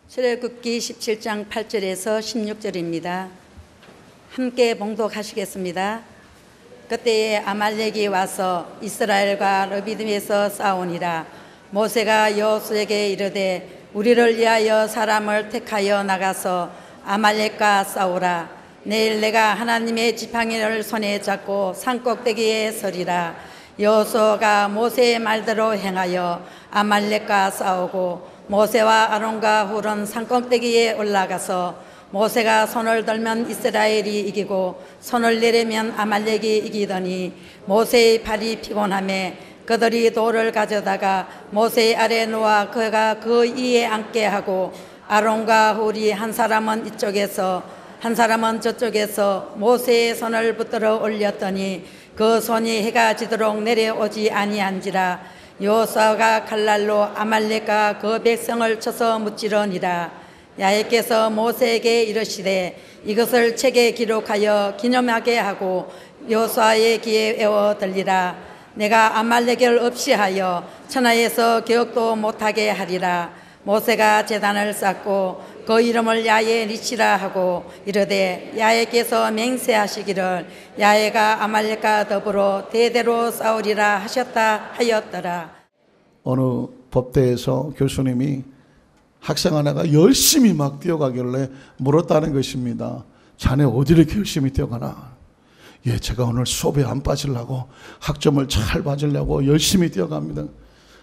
출애굽기 17장 8절에서 16절입니다. 함께 봉독하시겠습니다. 그때에 아말렉이 와서 이스라엘과 르비딤에서 싸우니라. 모세가 여호수아에게 이르되 우리를 위하여 사람을 택하여 나가서 아말렉과 싸우라. 내일 내가 하나님의 지팡이를 손에 잡고 산꼭대기에 서리라. 여호수아가 모세의 말대로 행하여 아말렉과 싸우고 모세와 아론과 훌은 산꼭대기에 올라가서 모세가 손을 들면 이스라엘이 이기고 손을 내리면 아말렉이 이기더니 모세의 팔이 피곤하며 그들이 돌을 가져다가 모세의 아래 놓아 그가 그 위에 앉게 하고 아론과 훌이 한 사람은 이쪽에서 한 사람은 저쪽에서 모세의 손을 붙들어 올렸더니 그 손이 해가 지도록 내려오지 아니한지라. 여호수아가 칼날로 아말렉과 그 백성을 쳐서 무찌르니라. 야훼께서 모세에게 이르시되 이것을 책에 기록하여 기념하게 하고 여호수아의 귀에 외워 들리라. 내가 아말렉을 없이 하여 천하에서 기억도 못하게 하리라. 모세가 제단을 쌓고 그 이름을 야훼 니시라 하고 이르되 야훼께서 맹세하시기를 야훼가 아말렉과 더불어 대대로 싸우리라 하셨다 하였더라. 어느 법대에서 교수님이 학생 하나가 열심히 막 뛰어가길래 물었다는 것입니다. 자네 어디 이렇게 열심히 뛰어가나? 예, 제가 오늘 수업에 안 빠지려고 학점을 잘 받으려고 열심히 뛰어갑니다.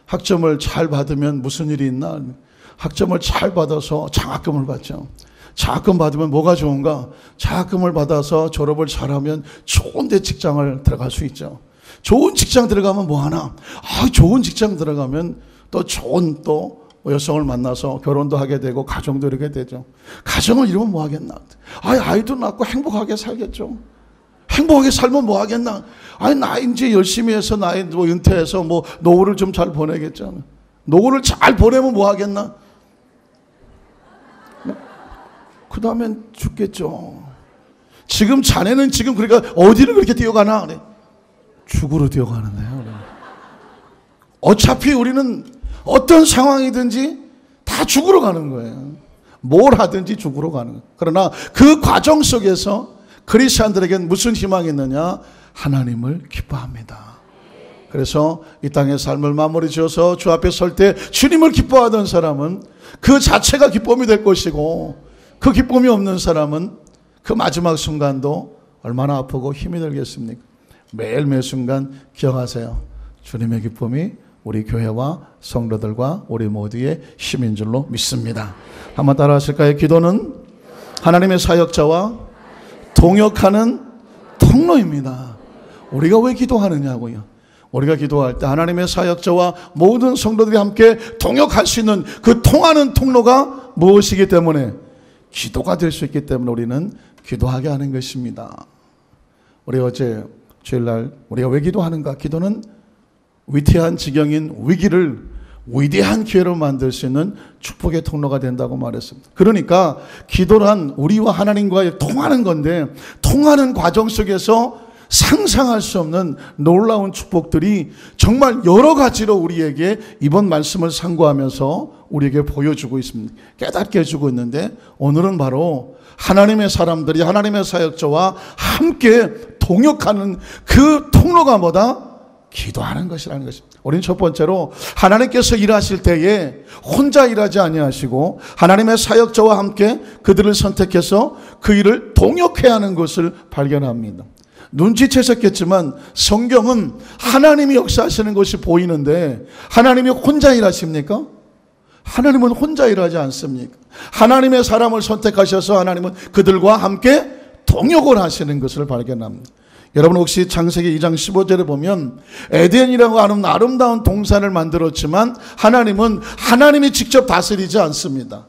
학점을 잘 받으면 무슨 일이 있나? 학점을 잘 받아서 장학금을 받죠. 장학금 받으면 뭐가 좋은가? 장학금을 받아서 졸업을 잘하면 좋은 데 직장을 들어갈 수 있죠. 좋은 직장 들어가면 뭐하나? 좋은 직장 들어가면 또 좋은 또 여성을 만나서 결혼도 하게 되고 가정도 이렇게 되죠. 가정을 이루면 뭐 하겠나? 아이도 낳고 행복하게 살겠죠. 행복하게 살면 뭐 하겠나? 나 이제 열심히 해서 나이 뭐 은퇴해서 뭐 노후를 좀 잘 보내겠죠. 노후를 잘 보내면 뭐 하겠나? 그 다음엔 죽겠죠. 지금 자네는 지금 그러니까 어디를 그렇게 뛰어가나? 그래. 죽으러 뛰어가는데요. 어차피 우리는 어떤 상황이든지 다 죽으러 가는 거예요. 뭘 하든지 죽으러 가는 거예요. 그러나 그 과정 속에서 그리스도인들에게는 무슨 희망이 있느냐? 하나님을 기뻐합니다. 그래서 이 땅의 삶을 마무리 지어서 주 앞에 설 때 주님을 기뻐하던 사람은 그 자체가 기쁨이 될 것이고 그 기쁨이 없는 사람은 그 마지막 순간도 얼마나 아프고 힘이 들겠습니까? 매일 매 순간 기억하세요. 주님의 기쁨이 우리 교회와 성도들과 우리 모두의 힘인 줄로 믿습니다. 한번 따라 하실까요? 기도는 하나님의 사역자와 동역하는 통로입니다. 우리가 왜 기도하느냐고요? 우리가 기도할 때 하나님의 사역자와 모든 성도들이 함께 동역할 수 있는 그 통하는 통로가 무엇이기 때문에? 기도가 될 수 있기 때문에 우리는 기도하게 하는 것입니다. 우리 어제 주일날 우리가 왜 기도하는가? 기도는 위태한 지경인 위기를 위대한 기회로 만들 수 있는 축복의 통로가 된다고 말했습니다. 그러니까 기도란 우리와 하나님과의 통하는 건데 통하는 과정 속에서 상상할 수 없는 놀라운 축복들이 정말 여러 가지로 우리에게 이번 말씀을 상고하면서 우리에게 보여주고 있습니다. 깨닫게 해주고 있는데 오늘은 바로 하나님의 사람들이 하나님의 사역자와 함께 동역하는 그 통로가 뭐다? 기도하는 것이라는 것입니다. 우리는 첫 번째로 하나님께서 일하실 때에 혼자 일하지 아니하시고 하나님의 사역자와 함께 그들을 선택해서 그 일을 동역해야 하는 것을 발견합니다. 눈치채셨겠지만 성경은 하나님이 역사하시는 것이 보이는데 하나님이 혼자 일하십니까? 하나님은 혼자 일하지 않습니까? 하나님의 사람을 선택하셔서 하나님은 그들과 함께 동역을 하시는 것을 발견합니다. 여러분 혹시 창세기 2장 15절에 보면 에덴이라고 하는 아름다운 동산을 만들었지만 하나님은 하나님이 직접 다스리지 않습니다.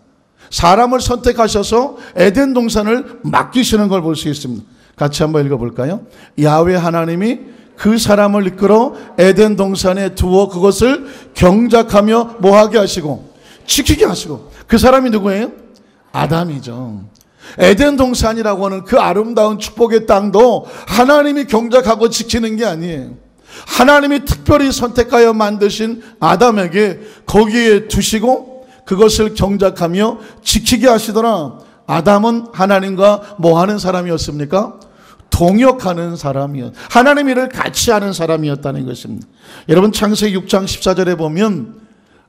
사람을 선택하셔서 에덴 동산을 맡기시는 걸 볼 수 있습니다. 같이 한번 읽어볼까요? 야훼 하나님이 그 사람을 이끌어 에덴 동산에 두어 그것을 경작하며 뭐하게 하시고 지키게 하시고. 그 사람이 누구예요? 아담이죠. 에덴 동산이라고 하는 그 아름다운 축복의 땅도 하나님이 경작하고 지키는 게 아니에요. 하나님이 특별히 선택하여 만드신 아담에게 거기에 두시고 그것을 경작하며 지키게 하시더라. 아담은 하나님과 뭐 하는 사람이었습니까? 동역하는 사람이었. 하나님 일을 같이 하는 사람이었다는 것입니다. 여러분 창세기 6장 14절에 보면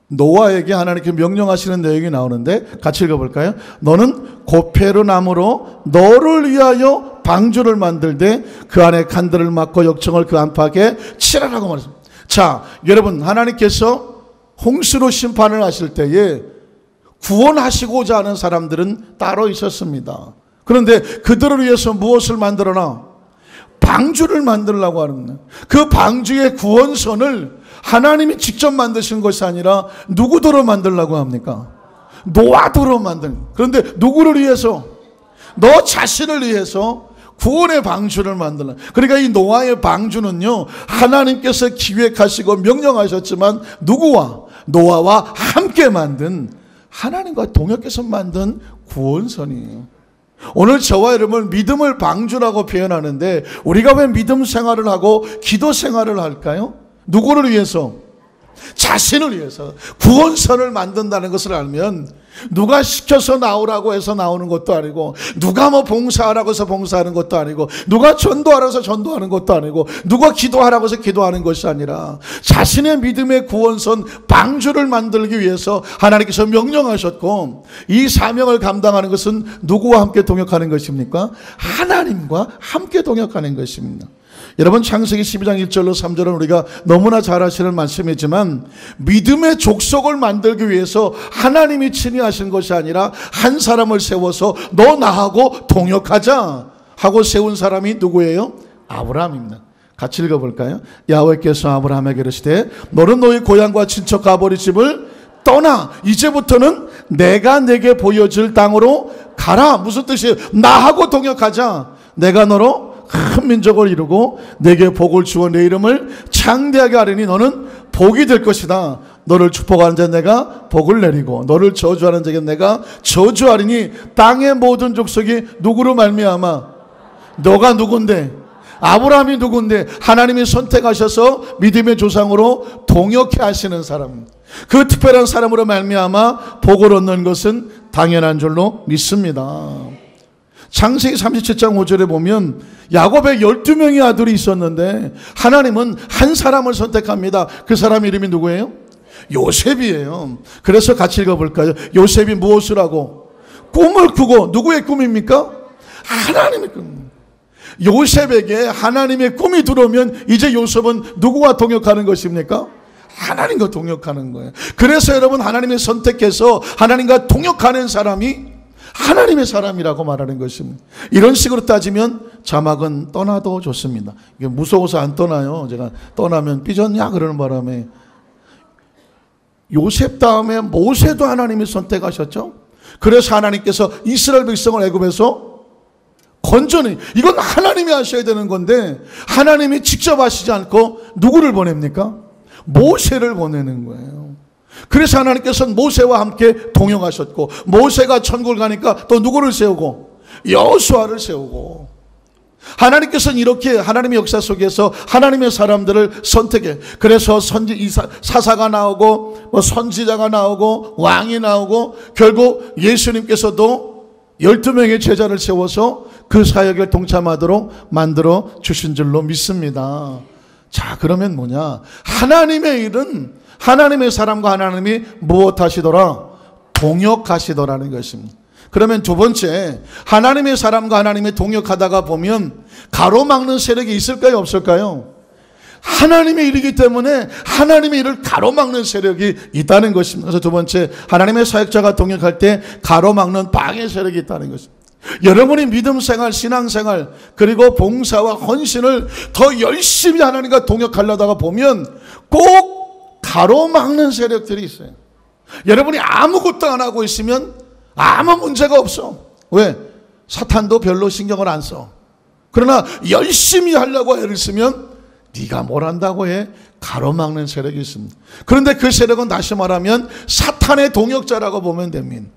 노아에게 하나님께 명령하시는 내용이 나오는데 같이 읽어볼까요? 너는 고페르 나무로 너를 위하여 방주를 만들되 그 안에 칸들을 막고 역청을 그 안팎에 칠하라고 말했습니다. 자, 여러분 하나님께서 홍수로 심판을 하실 때에 구원하시고자 하는 사람들은 따로 있었습니다. 그런데 그들을 위해서 무엇을 만들어놔? 방주를 만들려고 하는 거예요. 그 방주의 구원선을 하나님이 직접 만드신 것이 아니라 누구더러 만들려고 합니까? 노아더러 만든. 그런데 누구를 위해서? 너 자신을 위해서 구원의 방주를 만들라. 그러니까 이 노아의 방주는요, 하나님께서 기획하시고 명령하셨지만 누구와? 노아와 함께 만든, 하나님과 동역해서 만든 구원선이에요. 오늘 저와 여러분 믿음을 방주라고 표현하는데 우리가 왜 믿음 생활을 하고 기도 생활을 할까요? 누구를 위해서? 자신을 위해서. 구원선을 만든다는 것을 알면 누가 시켜서 나오라고 해서 나오는 것도 아니고, 누가 뭐 봉사하라고 해서 봉사하는 것도 아니고, 누가 전도하라고 해서 전도하는 것도 아니고, 누가 기도하라고 해서 기도하는 것이 아니라 자신의 믿음의 구원선 방주를 만들기 위해서 하나님께서 명령하셨고, 이 사명을 감당하는 것은 누구와 함께 동역하는 것입니까? 하나님과 함께 동역하는 것입니다. 여러분 창세기 12장 1절로 3절은 우리가 너무나 잘 아시는 말씀이지만, 믿음의 족속을 만들기 위해서 하나님이 친히 하신 것이 아니라 한 사람을 세워서 너 나하고 동역하자 하고 세운 사람이 누구예요? 아브라함입니다. 같이 읽어볼까요? 야훼께서 아브라함에게 이르시되 너는 너희 고향과 친척과 아버지 집을 떠나 이제부터는 내가 내게 보여줄 땅으로 가라. 무슨 뜻이에요? 나하고 동역하자. 내가 너로 큰 민족을 이루고 내게 복을 주어 내 이름을 창대하게 하리니 너는 복이 될 것이다. 너를 축복하는 자에 내가 복을 내리고 너를 저주하는 자에게 내가 저주하리니 땅의 모든 족속이 누구로 말미암아? 너가 누군데? 아브라함이 누군데? 하나님이 선택하셔서 믿음의 조상으로 동역해 하시는 사람, 그 특별한 사람으로 말미암아 복을 얻는 것은 당연한 줄로 믿습니다. 창세기 37장 5절에 보면 야곱의 12명의 아들이 있었는데 하나님은 한 사람을 선택합니다. 그 사람 이름이 누구예요? 요셉이에요. 그래서 같이 읽어볼까요? 요셉이 무엇을 하고? 꿈을 꾸고. 누구의 꿈입니까? 하나님의 꿈. 요셉에게 하나님의 꿈이 들어오면 이제 요셉은 누구와 동역하는 것입니까? 하나님과 동역하는 거예요. 그래서 여러분 하나님이 선택해서 하나님과 동역하는 사람이 하나님의 사람이라고 말하는 것입니다. 이런 식으로 따지면 자막은 떠나도 좋습니다. 이게 무서워서 안 떠나요. 제가 떠나면 삐졌냐 그러는 바람에. 요셉 다음에 모세도 하나님이 선택하셨죠. 그래서 하나님께서 이스라엘 백성을 애굽에서 건져내. 이건 하나님이 하셔야 되는 건데 하나님이 직접 하시지 않고 누구를 보냅니까? 모세를 보내는 거예요. 그래서 하나님께서는 모세와 함께 동역하셨고, 모세가 천국을 가니까 또 누구를 세우고? 여호수아를 세우고. 하나님께서는 이렇게 하나님의 역사 속에서 하나님의 사람들을 선택해. 그래서 사사가 나오고 선지자가 나오고 왕이 나오고 결국 예수님께서도 12명의 제자를 세워서 그 사역을 동참하도록 만들어 주신 줄로 믿습니다. 자, 그러면 뭐냐? 하나님의 일은 하나님의 사람과 하나님이 무엇 하시더라? 동역하시더라는 것입니다. 그러면 두 번째, 하나님의 사람과 하나님이 동역하다가 보면 가로막는 세력이 있을까요? 없을까요? 하나님의 일이기 때문에 하나님의 일을 가로막는 세력이 있다는 것입니다. 그래서 두 번째, 하나님의 사역자가 동역할 때 가로막는 방해 세력이 있다는 것입니다. 여러분이 믿음 생활, 신앙 생활, 그리고 봉사와 헌신을 더 열심히 하나님과 동역하려다가 보면 꼭 가로막는 세력들이 있어요. 여러분이 아무것도 안 하고 있으면 아무 문제가 없어. 왜? 사탄도 별로 신경을 안 써. 그러나 열심히 하려고 애를 쓰면 네가 뭘 한다고 해? 가로막는 세력이 있습니다. 그런데 그 세력은 다시 말하면 사탄의 동역자라고 보면 됩니다.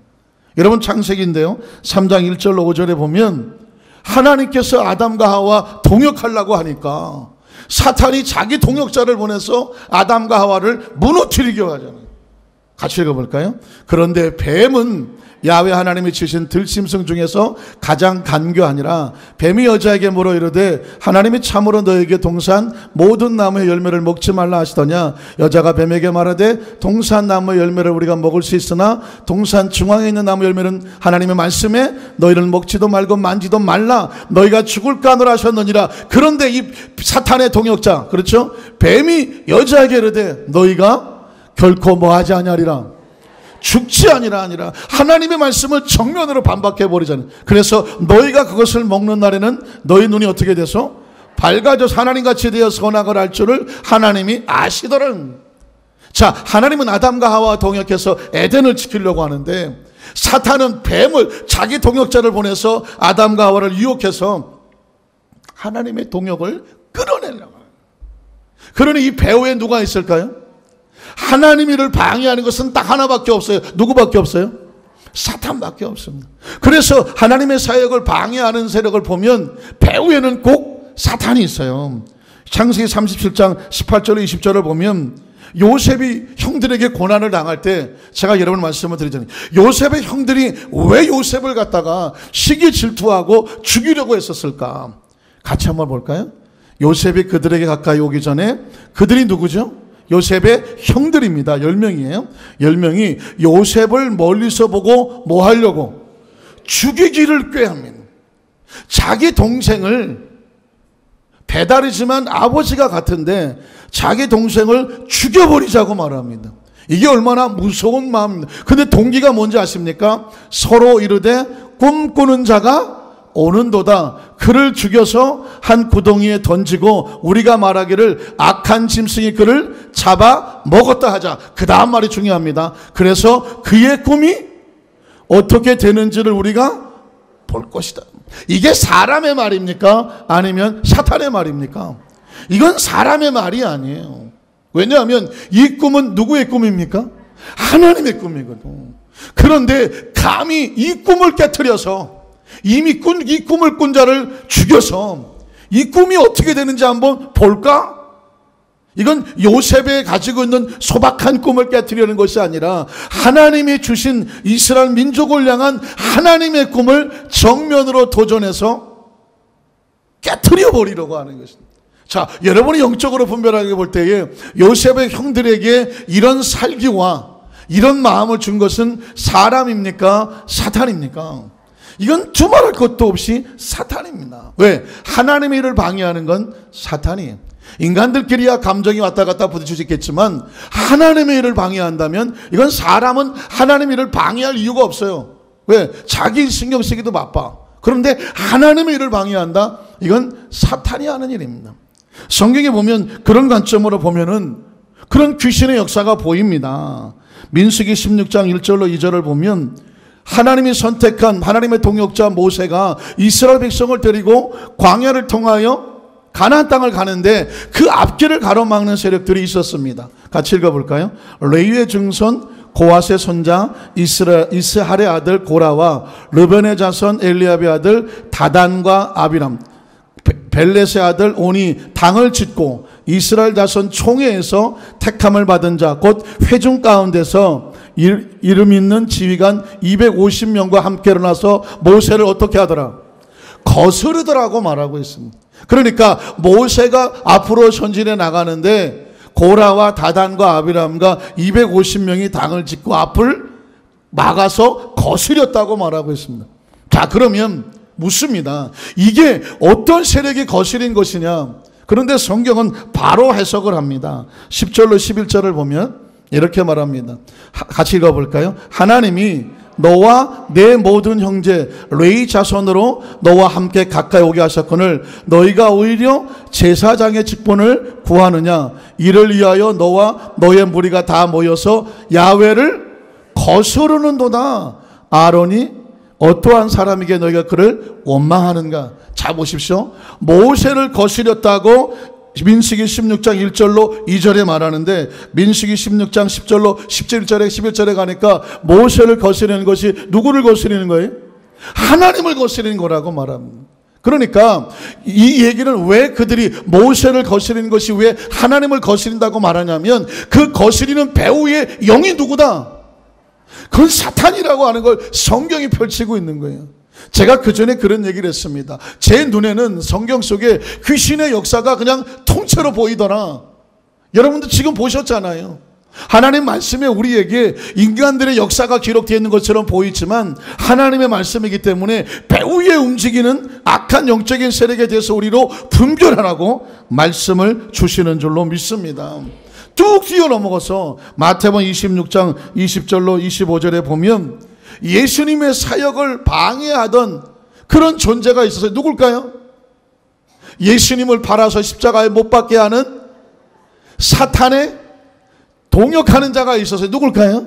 여러분 창세기인데요, 3장 1절로 5절에 보면 하나님께서 아담과 하와 동역하려고 하니까 사탄이 자기 동역자를 보내서 아담과 하와를 무너뜨리게 하잖아요. 같이 읽어볼까요? 그런데 뱀은 야훼 하나님이 지으신 들짐승 중에서 가장 간교하니라. 뱀이 여자에게 물어 이르되 하나님이 참으로 너에게 동산 모든 나무의 열매를 먹지 말라 하시더냐. 여자가 뱀에게 말하되 동산 나무의 열매를 우리가 먹을 수 있으나 동산 중앙에 있는 나무 열매는 하나님의 말씀에 너희는 먹지도 말고 만지도 말라 너희가 죽을까 하노라 하셨느니라. 그런데 이 사탄의 동역자, 그렇죠? 뱀이 여자에게 이르되 너희가 결코 뭐하지 아니하리라, 죽지 아니라 하나님의 말씀을 정면으로 반박해 버리잖아요. 그래서 너희가 그것을 먹는 날에는 너희 눈이 어떻게 돼서 밝아져서 하나님같이 되어 선악을 알 줄을 하나님이 아시더라. 자, 하나님은 아담과 하와와 동역해서 에덴을 지키려고 하는데 사탄은 뱀을, 자기 동역자를 보내서 아담과 하와를 유혹해서 하나님의 동역을 끌어내려고 해요. 그러니 이 배후에 누가 있을까요? 하나님 일을 방해하는 것은 딱 하나밖에 없어요. 누구밖에 없어요? 사탄밖에 없습니다. 그래서 하나님의 사역을 방해하는 세력을 보면 배후에는 꼭 사탄이 있어요. 창세기 37장 18절 20절을 보면 요셉이 형들에게 고난을 당할 때 제가 여러분 말씀을 드리잖아요. 요셉의 형들이 왜 요셉을 갖다가 시기 질투하고 죽이려고 했었을까? 같이 한번 볼까요? 요셉이 그들에게 가까이 오기 전에, 그들이 누구죠? 요셉의 형들입니다. 10명이에요. 10명이 요셉을 멀리서 보고 뭐 하려고? 죽이기를 꾀합니다. 자기 동생을, 배달이지만 아버지가 같은데 자기 동생을 죽여버리자고 말합니다. 이게 얼마나 무서운 마음입니다. 근데 동기가 뭔지 아십니까? 서로 이르되 꿈꾸는 자가 오는도다. 그를 죽여서 한 구덩이에 던지고 우리가 말하기를 악한 짐승이 그를 잡아 먹었다 하자. 그 다음 말이 중요합니다. 그래서 그의 꿈이 어떻게 되는지를 우리가 볼 것이다. 이게 사람의 말입니까? 아니면 사탄의 말입니까? 이건 사람의 말이 아니에요. 왜냐하면 이 꿈은 누구의 꿈입니까? 하나님의 꿈이거든. 그런데 감히 이 꿈을 깨트려서 이미 이 꿈을 꾼 자를 죽여서 이 꿈이 어떻게 되는지 한번 볼까? 이건 요셉이 가지고 있는 소박한 꿈을 깨트리려는 것이 아니라 하나님이 주신 이스라엘 민족을 향한 하나님의 꿈을 정면으로 도전해서 깨트려 버리려고 하는 것입니다. 자, 여러분이 영적으로 분별하게 볼 때에 요셉의 형들에게 이런 살기와 이런 마음을 준 것은 사람입니까? 사탄입니까? 이건 두말할 것도 없이 사탄입니다. 왜? 하나님의 일을 방해하는 건 사탄이에요. 인간들끼리야 감정이 왔다 갔다 부딪힐 수 있겠지만 하나님의 일을 방해한다면 이건 사람은 하나님의 일을 방해할 이유가 없어요. 왜? 자기 신경 쓰기도 바빠. 그런데 하나님의 일을 방해한다? 이건 사탄이 하는 일입니다. 성경에 보면 그런 관점으로 보면은 그런 귀신의 역사가 보입니다. 민수기 16장 1절로 2절을 보면 하나님이 선택한 하나님의 동역자 모세가 이스라엘 백성을 데리고 광야를 통하여 가나안 땅을 가는데 그 앞길을 가로막는 세력들이 있었습니다. 같이 읽어볼까요? 레위의 증손 고핫의 손자 이스할의 아들 고라와 르벤의 자손 엘리압의 아들 다단과 아비람, 벨렛의 아들 온이 당을 짓고 이스라엘 자손 총회에서 택함을 받은 자 곧 회중 가운데서 이름 있는 지휘관 250명과 함께 일어나서 모세를 어떻게 하더라? 거스르더라고 말하고 있습니다. 그러니까 모세가 앞으로 전진해 나가는데 고라와 다단과 아비람과 250명이 당을 짓고 앞을 막아서 거스렸다고 말하고 있습니다. 자, 그러면 묻습니다. 이게 어떤 세력이 거스린 것이냐? 그런데 성경은 바로 해석을 합니다. 10절로 11절을 보면 이렇게 말합니다. 같이 읽어볼까요? 하나님이 너와 내 모든 형제 레위 자손으로 너와 함께 가까이 오게 하셨거늘 너희가 오히려 제사장의 직분을 구하느냐? 이를 위하여 너와 너의 무리가 다 모여서 야훼를 거스르는도다. 아론이 어떠한 사람에게 너희가 그를 원망하는가? 자, 보십시오. 모세를 거스렸다고 민수기 16장 1절로 2절에 말하는데 민수기 16장 10절로 17절에 11절에 가니까 모세를 거스리는 것이 누구를 거스리는 거예요? 하나님을 거스리는 거라고 말합니다. 그러니까 이 얘기는 왜 그들이 모세를 거스리는 것이 왜 하나님을 거스린다고 말하냐면 그 거스리는 배후의 영이 누구다? 그건 사탄이라고 하는 걸 성경이 펼치고 있는 거예요. 제가 그전에 그런 얘기를 했습니다. 제 눈에는 성경 속에 귀신의 역사가 그냥 통째로 보이더라. 여러분도 지금 보셨잖아요. 하나님 말씀에 우리에게 인간들의 역사가 기록되어 있는 것처럼 보이지만 하나님의 말씀이기 때문에 배후에 움직이는 악한 영적인 세력에 대해서 우리로 분별하라고 말씀을 주시는 줄로 믿습니다. 쭉 뛰어넘어서 마태복음 26장 20절로 25절에 보면 예수님의 사역을 방해하던 그런 존재가 있었어요. 누굴까요? 예수님을 팔아서 십자가에 못 박게 하는 사탄의 동역하는 자가 있었어요. 누굴까요?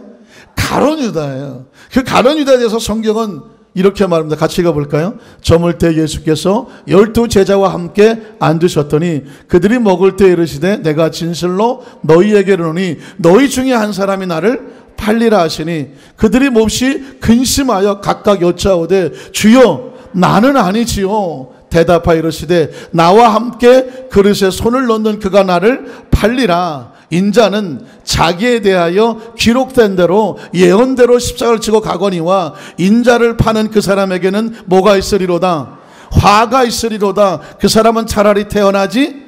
가룟 유다예요. 그 가룟 유다에 대해서 성경은 이렇게 말합니다. 같이 읽어볼까요? 저물 때 예수께서 12 제자와 함께 앉으셨더니 그들이 먹을 때 이르시되 내가 진실로 너희에게 이르노니 너희 중에 한 사람이 나를 팔리라 하시니 그들이 몹시 근심하여 각각 여짜오되 주여 나는 아니지요. 대답하여 이르시되 나와 함께 그릇에 손을 넣는 그가 나를 팔리라. 인자는 자기에 대하여 기록된 대로 예언대로 십자가를 지고 가거니와 인자를 파는 그 사람에게는 뭐가 있으리로다? 화가 있으리로다. 그 사람은 차라리 태어나지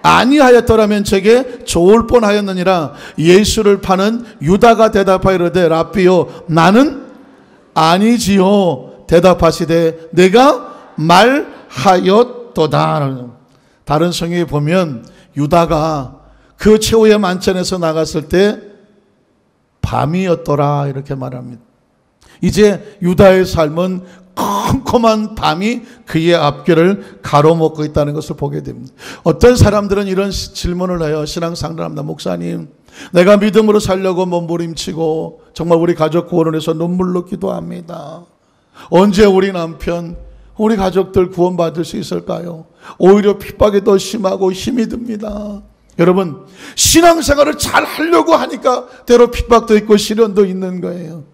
아니하였더라면 제게 좋을 뻔하였느니라. 예수를 파는 유다가 대답하여 이르되 라삐요 나는 아니지요. 대답하시되 내가 말하였도다. 다른 성경에 보면 유다가 그 최후의 만찬에서 나갔을 때 밤이었더라 이렇게 말합니다. 이제 유다의 삶은 컴컴한 밤이 그의 앞길을 가로막고 있다는 것을 보게 됩니다. 어떤 사람들은 이런 질문을 해요. 신앙상담을 합니다. 목사님, 내가 믿음으로 살려고 몸부림치고 정말 우리 가족 구원을 위해서 눈물로 기도합니다. 언제 우리 남편, 우리 가족들 구원받을 수 있을까요? 오히려 핍박이 더 심하고 힘이 듭니다. 여러분, 신앙생활을 잘 하려고 하니까 때로 핍박도 있고 시련도 있는 거예요.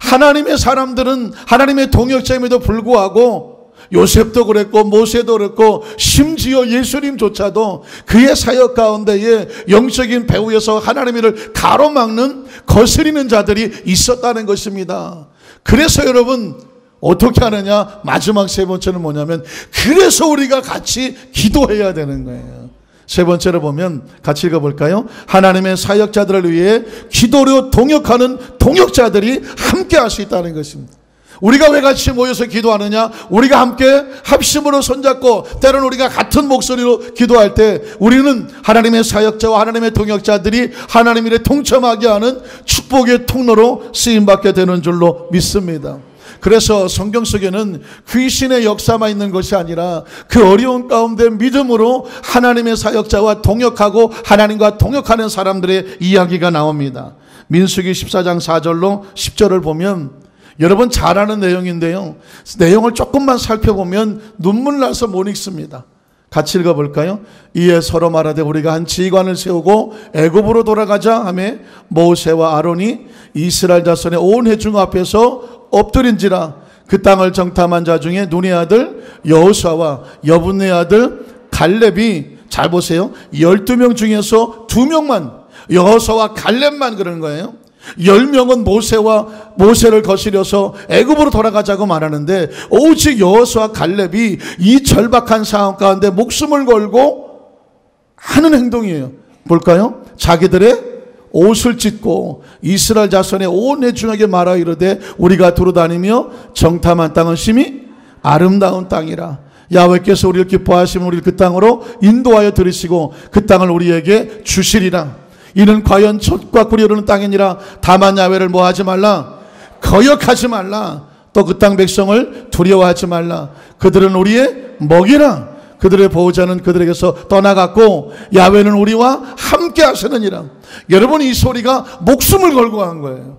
하나님의 사람들은 하나님의 동역자임에도 불구하고 요셉도 그랬고 모세도 그랬고 심지어 예수님조차도 그의 사역 가운데에 영적인 배후에서 하나님의 일을 가로막는 거스리는 자들이 있었다는 것입니다. 그래서 여러분 어떻게 하느냐? 마지막 세 번째는 뭐냐면 그래서 우리가 같이 기도해야 되는 거예요. 세 번째로 보면 같이 읽어볼까요? 하나님의 사역자들을 위해 기도로 동역하는 동역자들이 함께 할 수 있다는 것입니다. 우리가 왜 같이 모여서 기도하느냐? 우리가 함께 합심으로 손잡고 때로는 우리가 같은 목소리로 기도할 때 우리는 하나님의 사역자와 하나님의 동역자들이 하나님 일에 동참하게 하는 축복의 통로로 쓰임받게 되는 줄로 믿습니다. 그래서 성경 속에는 귀신의 역사만 있는 것이 아니라 그 어려운 가운데 믿음으로 하나님의 사역자와 동역하고 하나님과 동역하는 사람들의 이야기가 나옵니다. 민수기 14장 4절로 10절을 보면 여러분 잘 아는 내용인데요. 내용을 조금만 살펴보면 눈물 나서 못 읽습니다. 같이 읽어볼까요? 이에 서로 말하되 우리가 한 지휘관을 세우고 애굽으로 돌아가자 하며 모세와 아론이 이스라엘 자손의 온 회중 앞에서 엎드린지라. 그 땅을 정탐한 자 중에 눈의 아들 여호수아와 여분의 아들 갈렙이 잘 보세요. 12명 중에서 2명만 여호수아와 갈렙만 그러는 거예요. 10명은 모세를 거스려서 애굽으로 돌아가자고 말하는데 오직 여호수아 갈렙이 이 절박한 상황 가운데 목숨을 걸고 하는 행동이에요. 볼까요? 자기들의 옷을 찢고 이스라엘 자손의 온 회중에게 말하 이르되 우리가 두루다니며 정탐한 땅은 심히 아름다운 땅이라. 야훼께서 우리를 기뻐하시면 우리를 그 땅으로 인도하여 들이시고 그 땅을 우리에게 주시리라. 이는 과연 젖과 꿀이 흐르는 땅이니라. 다만 야훼를 뭐하지 말라? 거역하지 말라. 또 그 땅 백성을 두려워하지 말라. 그들은 우리의 먹이라. 그들의 보호자는 그들에게서 떠나갔고 야훼는 우리와 함께 하시느니라. 여러분 이 소리가 목숨을 걸고 한 거예요.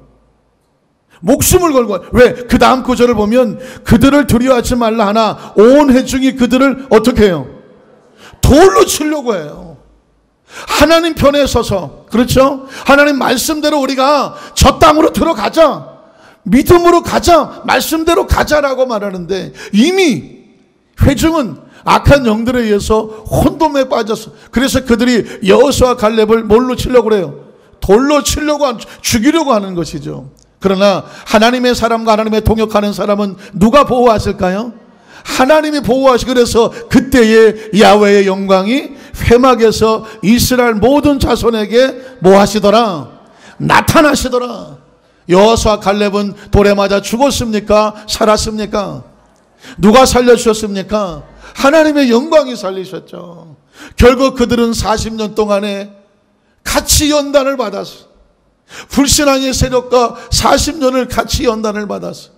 목숨을 걸고. 왜? 그 다음 구절을 보면 그들을 두려워하지 말라 하나 온 회중이 그들을 어떻게 해요? 돌로 치려고 해요. 하나님 편에 서서, 그렇죠? 하나님 말씀대로 우리가 저 땅으로 들어가자, 믿음으로 가자, 말씀대로 가자라고 말하는데 이미 회중은 악한 영들에 의해서 혼돈에 빠졌어. 그래서 그들이 여호수아 갈렙을 뭘로 치려고 그래요? 돌로 치려고 죽이려고 하는 것이죠. 그러나 하나님의 사람과 하나님의 동역하는 사람은 누가 보호하실까요? 하나님이 보호하시고, 그래서 그때에 야훼의 영광이 회막에서 이스라엘 모든 자손에게 뭐 하시더라? 나타나시더라. 여호수아 갈렙은 돌에 맞아 죽었습니까? 살았습니까? 누가 살려주셨습니까? 하나님의 영광이 살리셨죠. 결국 그들은 40년 동안에 같이 연단을 받았어. 불신앙의 세력과 40년을 같이 연단을 받았어.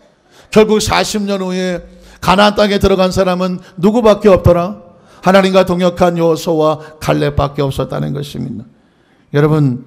결국 40년 후에 가나안 땅에 들어간 사람은 누구밖에 없더라? 하나님과 동역한 여호수아와 갈렙밖에 없었다는 것입니다. 여러분,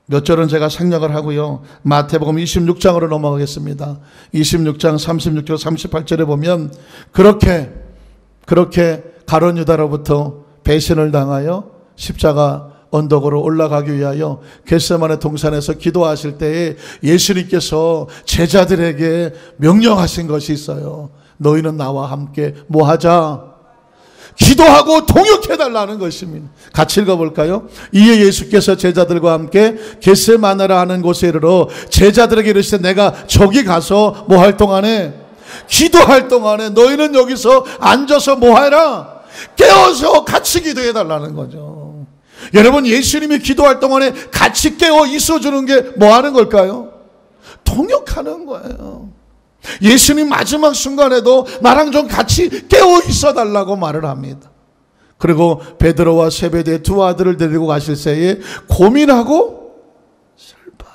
몇 절은 제가 생략을 하고요. 마태복음 26장으로 넘어가겠습니다. 26장 36절 38절에 보면 그렇게 가룟 유다로부터 배신을 당하여 십자가 언덕으로 올라가기 위하여 겟세마네 동산에서 기도하실 때에 예수님께서 제자들에게 명령하신 것이 있어요. 너희는 나와 함께 뭐 하자? 기도하고 동역해달라는 것입니다. 같이 읽어볼까요? 이에 예수께서 제자들과 함께 겟세마네라 하는 곳에 이르러 제자들에게 이르시되 내가 저기 가서 뭐 할 동안에? 기도할 동안에 너희는 여기서 앉아서 뭐 하라? 깨어서 같이 기도해달라는 거죠. 여러분, 예수님이 기도할 동안에 같이 깨어 있어주는 게 뭐 하는 걸까요? 동역하는 거예요. 예수님 마지막 순간에도 나랑 좀 같이 깨어 있어 달라고 말을 합니다. 그리고 베드로와 세베대의 두 아들을 데리고 가실 새에 고민하고 슬퍼요.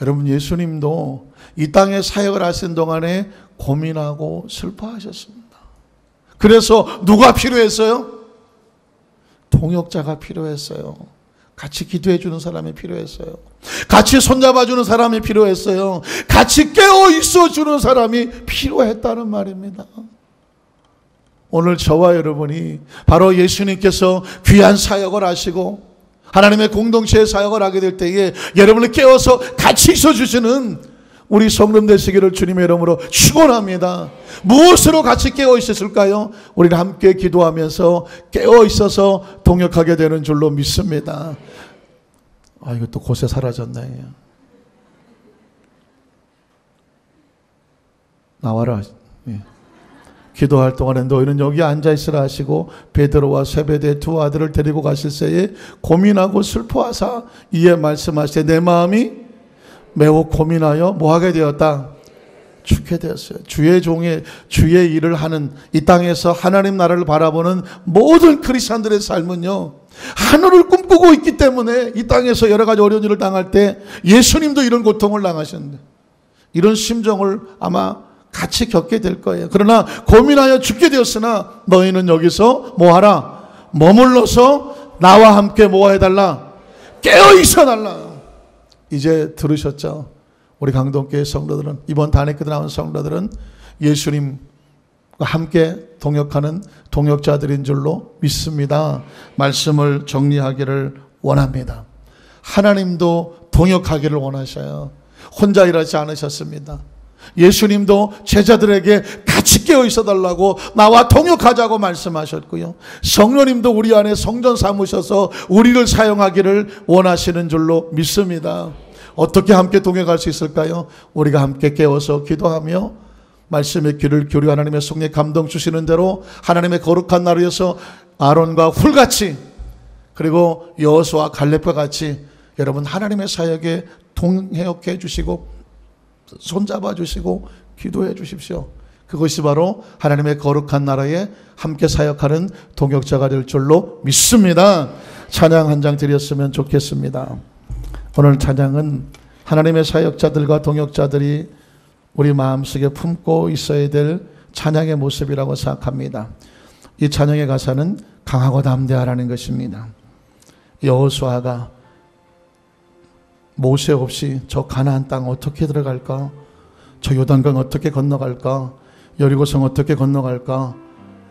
여러분, 예수님도 이 땅에 사역을 하신 동안에 고민하고 슬퍼하셨습니다. 그래서 누가 필요했어요? 동역자가 필요했어요. 같이 기도해 주는 사람이 필요했어요. 같이 손잡아 주는 사람이 필요했어요. 같이 깨어 있어 주는 사람이 필요했다는 말입니다. 오늘 저와 여러분이 바로 예수님께서 귀한 사역을 하시고 하나님의 공동체의 사역을 하게 될 때에 여러분을 깨워서 같이 있어 주시는 우리 성도 되시기를 주님의 이름으로 축원합니다. 무엇으로 같이 깨어 있었을까요? 우리는 함께 기도하면서 깨어 있어서 동역하게 되는 줄로 믿습니다. 아, 이거 또 곳에 사라졌네. 나와라. 예. 기도할 동안에 너희는 여기 앉아있으라 하시고 베드로와 세베대의 두 아들을 데리고 가실 새에 고민하고 슬퍼하사 이에 말씀하시되 내 마음이 매우 고민하여 뭐하게 되었다? 죽게 되었어요. 주의 일을 하는 이 땅에서 하나님 나라를 바라보는 모든 크리스찬들의 삶은요, 하늘을 꿈꾸고 있기 때문에 이 땅에서 여러 가지 어려운 일을 당할 때 예수님도 이런 고통을 당하셨는데 이런 심정을 아마 같이 겪게 될 거예요. 그러나 고민하여 죽게 되었으나 너희는 여기서 뭐하라? 머물러서 나와 함께 뭐 해달라? 깨어 있어 달라. 이제 들으셨죠? 우리 강동교회 성도들은, 이번 단회교회 나온 성도들은 예수님과 함께 동역하는 동역자들인 줄로 믿습니다. 말씀을 정리하기를 원합니다. 하나님도 동역하기를 원하셔요. 혼자 일하지 않으셨습니다. 예수님도 제자들에게 같이 깨어 있어 달라고 나와 동역하자고 말씀하셨고요. 성령님도 우리 안에 성전 삼으셔서 우리를 사용하기를 원하시는 줄로 믿습니다. 어떻게 함께 동역할 수 있을까요? 우리가 함께 깨어서 기도하며 말씀의 귀를 기울여 하나님의 성령의 감동 주시는 대로 하나님의 거룩한 나라에서 아론과 훌같이 그리고 여호수아 갈렙과 같이 여러분 하나님의 사역에 동역해 주시고 손잡아 주시고 기도해 주십시오. 그것이 바로 하나님의 거룩한 나라에 함께 사역하는 동역자가 될 줄로 믿습니다. 찬양 한 장 드렸으면 좋겠습니다. 오늘 찬양은 하나님의 사역자들과 동역자들이 우리 마음속에 품고 있어야 될 찬양의 모습이라고 생각합니다. 이 찬양의 가사는 강하고 담대하라는 것입니다. 여호수아가 모세 없이 저 가나안 땅 어떻게 들어갈까? 저 요단강 어떻게 건너갈까? 여리고성 어떻게 건너갈까?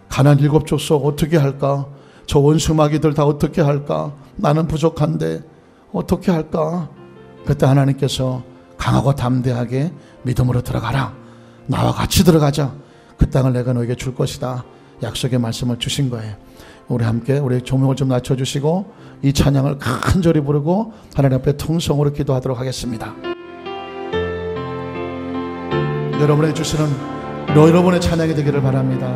가나안 7족속 어떻게 할까? 저 원수마귀들 다 어떻게 할까? 나는 부족한데 어떻게 할까? 그때 하나님께서 강하고 담대하게 믿음으로 들어가라. 나와 같이 들어가자. 그 땅을 내가 너에게 줄 것이다. 약속의 말씀을 주신 거예요. 우리 함께 우리 조명을 좀 낮춰주시고 이 찬양을 간절히 부르고 하나님 앞에 통성으로 기도하도록 하겠습니다. 여러분에게 주시는 여러분의 찬양이 되기를 바랍니다.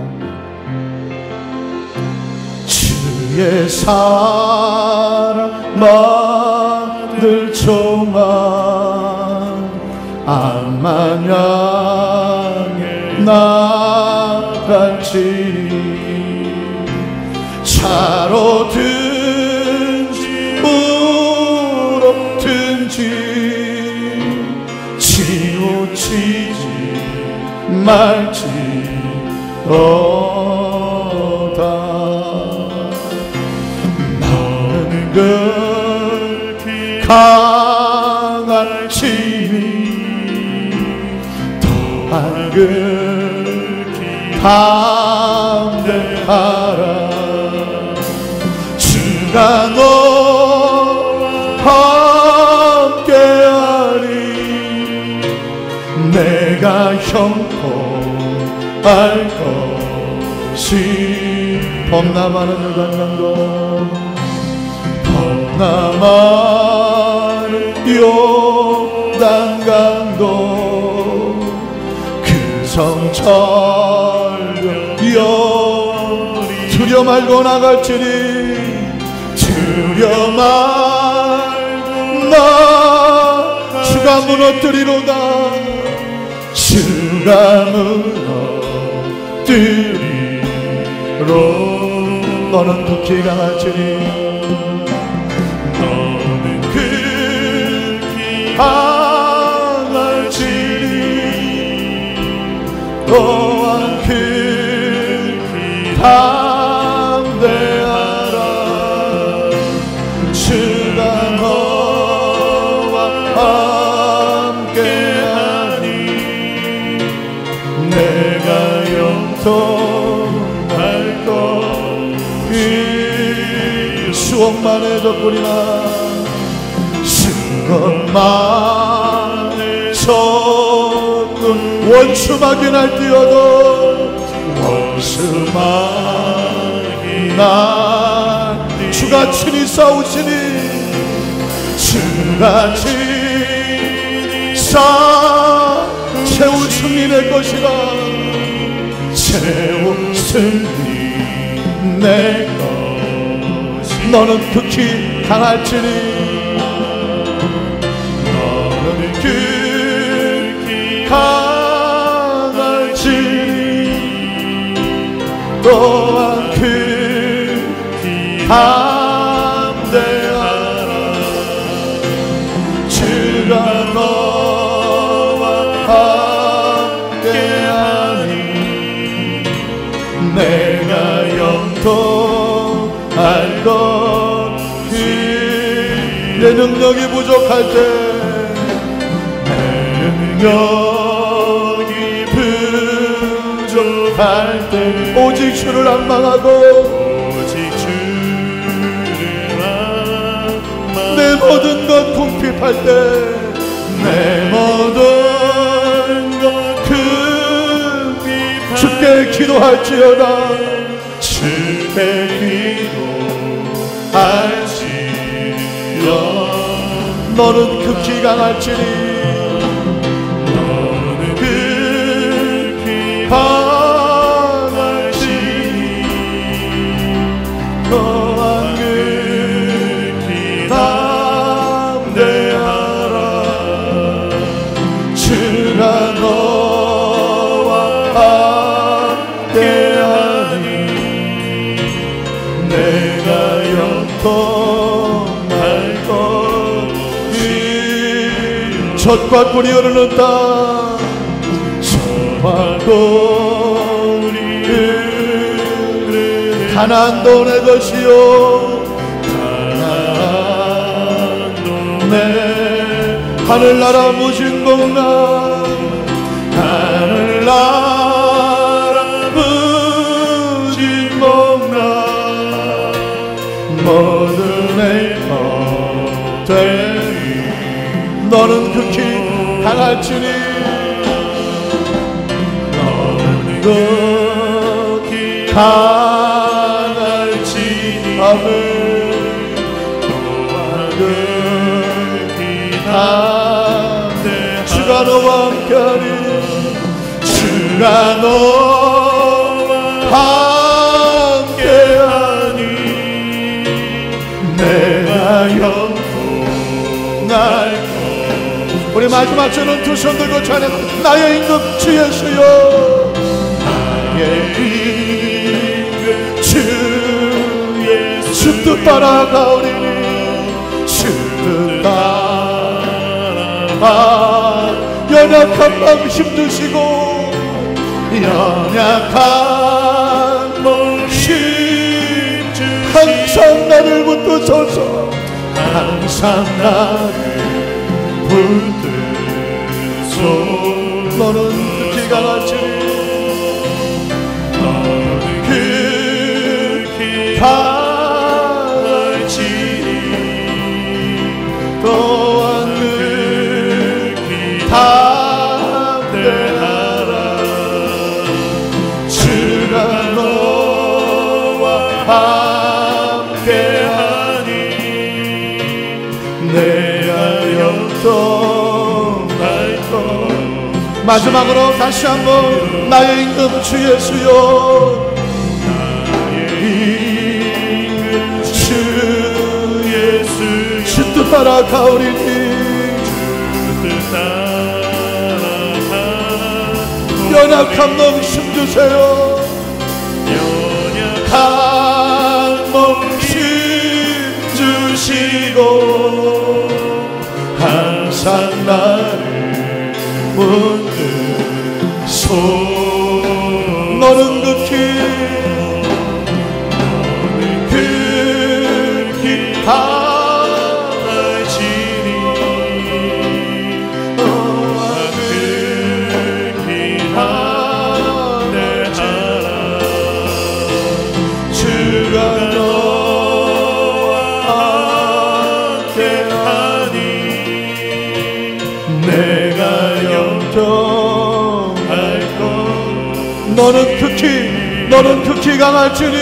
주의 사랑 만들 종아 암만 향해 나갈지니 차로든지 울었든지 치우치지 말지어다. 나는 그 강한 힘이 더한 그 담대하라. 주가 너와 함께하리. 내가 형통할 것이 범람하는 요단강도 범람하는 요단강도 그 성철교 열이 두려 말고 나갈지니 두려 말고 나 주가 무너뜨리로다. 주가 무너뜨리로 너는 극히 강할지니 너는 극히 강할지니 또한 극히 담대하라. 주가 너와 함께하니 내가 영통할 것이 수억만의 적군이나 수억만의 적군 원수막이 날뛰어도 원수막이 날 주가 친히 싸우시니 주가 친히 최후 승리 내 것이라. 최후 승리 내 것. 너는 극히 강할지니 너는 극히 강할지니 또한 극히 담대하라. 주가 너와 함께하니 내가 영통할 것이. 내 능력이 부족할 때 내 능력이 부족할 때 오직 주를 앙망하고 오직 주를 앙망하고 내 모든 것 궁핍할 때 내 모든 것 궁핍할 주께 기도할지어다. 주께 기도할지어다. 너는 극히 강할지니 너는 극히 강할지니 또한 극히 담대하라. 주가 너와 함께하니 내가 영통할 것이. 젖과 꿀이 흐르는 땅 젖과 꿀이 흐르는 가나안도 내 것이요 가나안도 내 하늘나라 무진공나 하늘나라 무진공나 모든 내 것들이 너는 극히 강할지니 너는 극히 강할지니 아멘 주가 너와 함께하니 주가 너와 함께하니 내가 영원할 것. 우리 마지막 주는 두 손 들고 찬양. 나의 임금 주 예수여 나의 임금 주 예수 주 뜻 따라가오리니 주 뜻 따라가 연약한 마음 힘드시고 연약한 마음 힘주시고 항상 나를 붙드소서 항상 나를 붙드소서 너는 극히 강할지니 너는 극히 강할지니 또한 극히 담대하라 주가 너와 함께하니 내가 영통할 것. 마지막으로 다시 한번 나의 임금 주 예수여 나의 임금 주 예수 주 뜻 따라가오리니 주 뜻 따라가 연약한 몸 힘주세요 연약한 몸 힘주시고 항상 나를 붙드소 너는 극히 강할지니 너와 극히 담대하라 주가 너와 함께하니 내가 영통할 것. 너는 극히 강할지니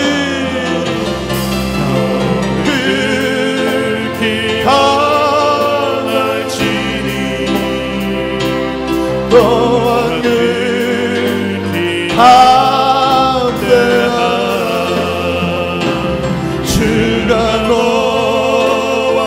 극히 강할지니 또한 극히 담대하라 주가 너와